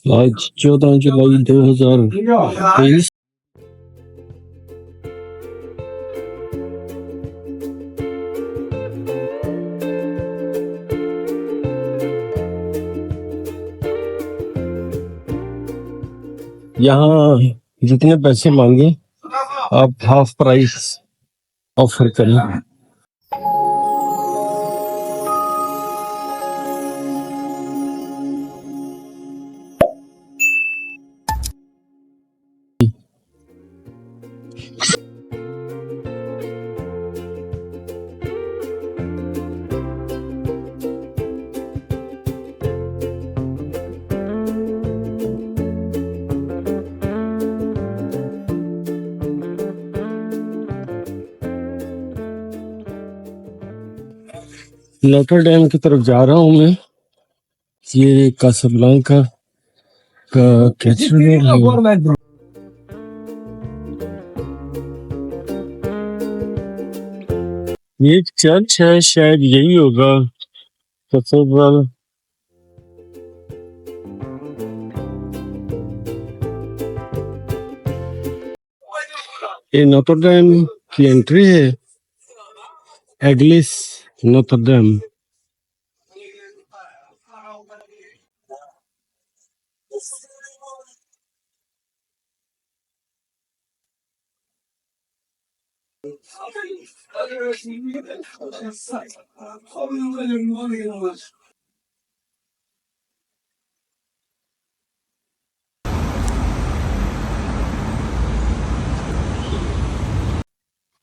आज 14 जुलाई 2023। यहाँ जितने पैसे मांगे आप हाफ प्राइस ऑफर करें। नोटर डैम की तरफ जा रहा हूँ मैं। ये कासाब्लांका का कैथेड्रल है। ये एक चर्च है, शायद यही होगा कैथेड्रल। ये नोटर डैम की एंट्री है, एग्लिस नोटर डैम।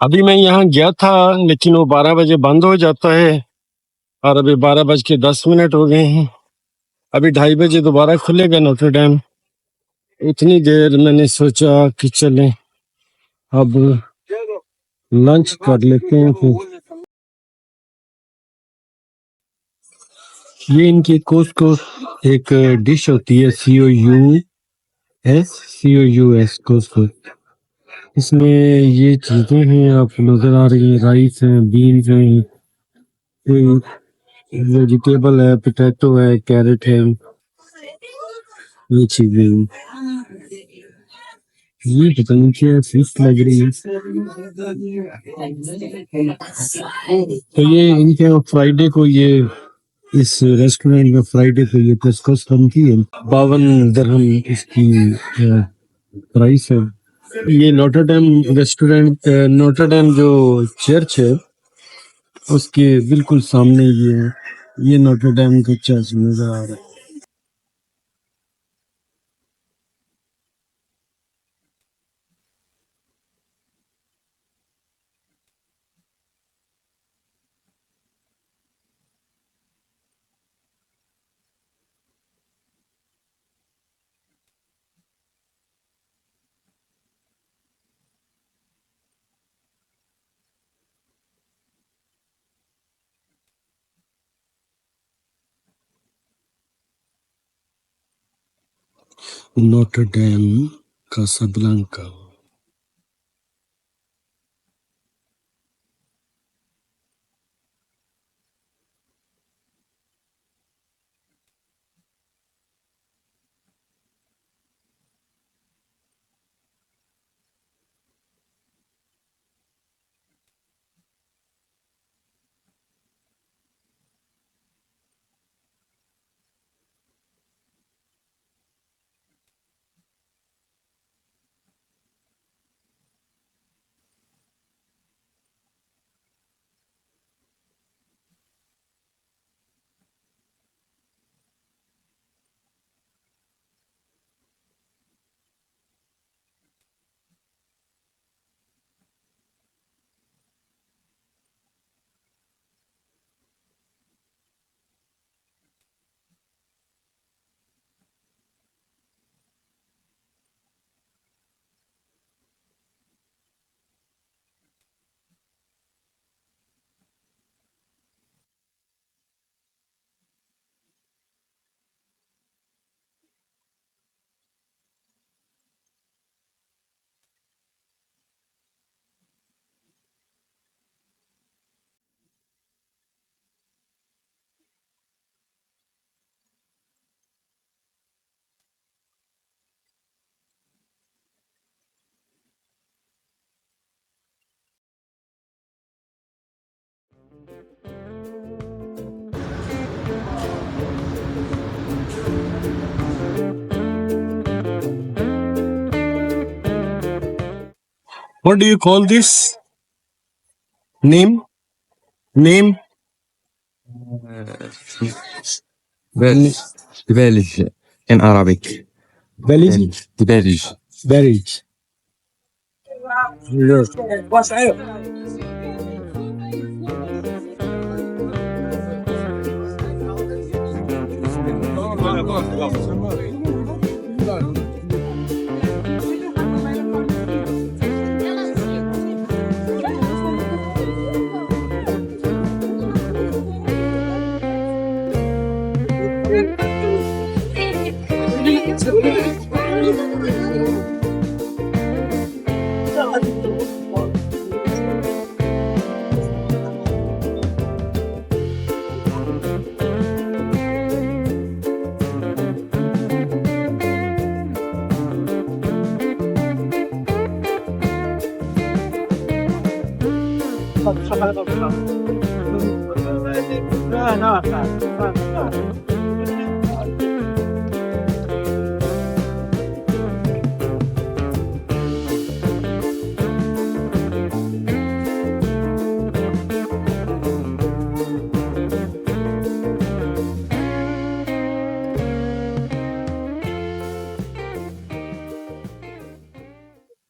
अभी मैं यहाँ गया था, लेकिन वो 12 बजे बंद हो जाता है और अभी 12:10 हो गए हैं। अभी 2:30 बजे दोबारा खुलेगा नोटर डैम। इतनी देर मैंने सोचा कि चलें अब लंच कर लेते हैं। फिर ये इनकी कोस्को एक डिश होती है, COUS कोस्को। इसमें ये चीजें हैं आपको नजर आ रही हैं, राइस है, बीन्स हैं, वेजिटेबल है, पोटैटो है, कैरेट है, ये चीजें। ये पता नहीं क्या फिश लग रही है। तो ये इनके फ्राइडे को ये इस रेस्टोरेंट में फ्राइडे को ये पेशकश बनती है। 52 दिरहम इसकी प्राइस है। ये नोटर डैम रेस्टोरेंट, नोटर डैम जो चर्च है उसके बिल्कुल सामने ये नोटर डैम का चर्च नजर आ रहा है। नोटर dam Casablanca. What do you call this? Name? Name? Well, Welsh in Arabic. Belly? Welsh. Berries. Yes.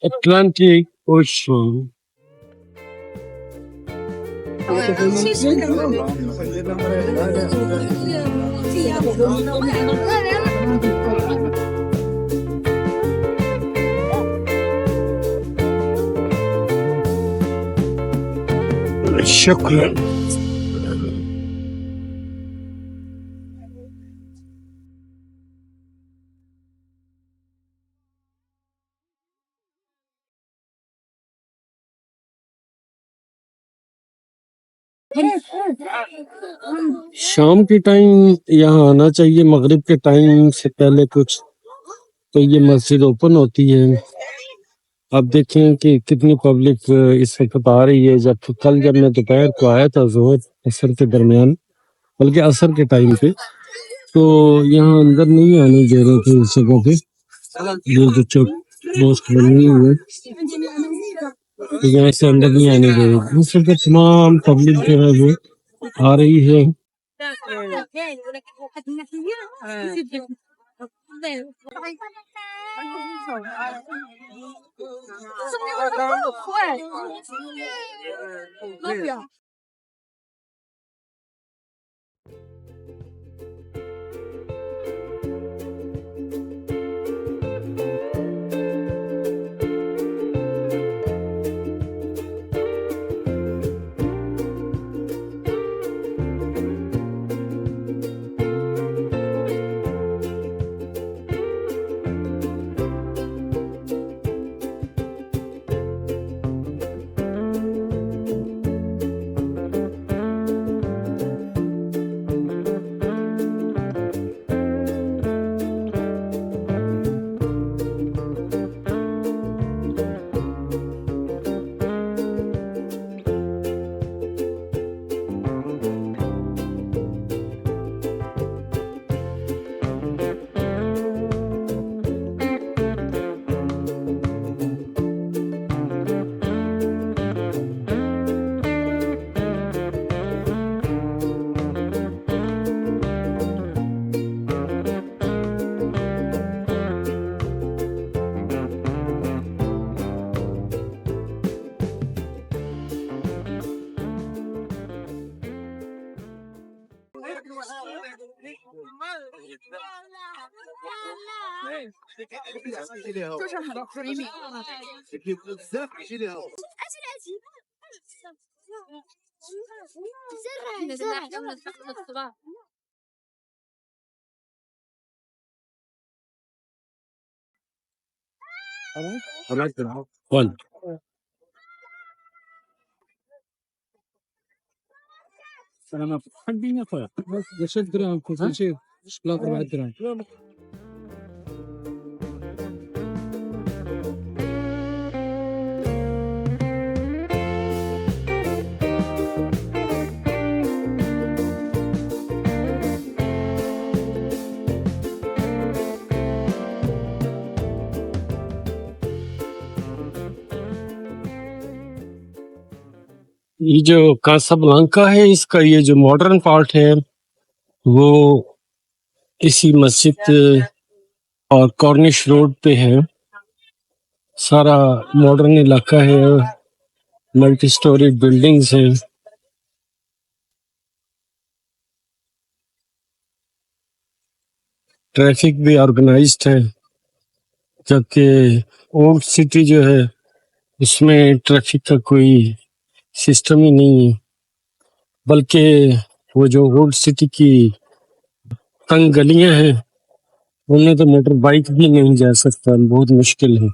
Atlantic Ocean. شكرا. शाम के टाइम यहाँ आना चाहिए, मगरिब के टाइम से पहले कुछ, तो ये मस्जिद ओपन होती है। अब देखें कि कितनी पब्लिक इस वक्त आ रही है। जब मैं दोपहर को आया था जोहर असर के दरमियान, बल्कि असर के टाइम पे, तो यहाँ अंदर नहीं आने दे रहे थे इस जगह पे। ये जो चौक पोस्ट बनी हुई है, तो यहाँ से अंदर नहीं आने दे रहे। इस वक्त तमाम पब्लिक जो है वो आ रही है। One. سلام حابين يا اخويا 10 درهم كل شيء شوكولاته 4 درهم. ये जो कासाब्लांका है, इसका ये जो मॉडर्न पार्ट है वो इसी मस्जिद और कॉर्निश रोड पे है। सारा मॉडर्न इलाका है, मल्टी स्टोरी बिल्डिंग्स हैं। ट्रैफिक भी ऑर्गेनाइज्ड है, जबकि ओल्ड सिटी जो है उसमें ट्रैफिक का कोई सिस्टम ही नहीं है, बल्कि वो जो ओल्ड सिटी की तंग गलियां हैं उनमें तो मोटर बाइक भी नहीं जा सकता, बहुत मुश्किल है।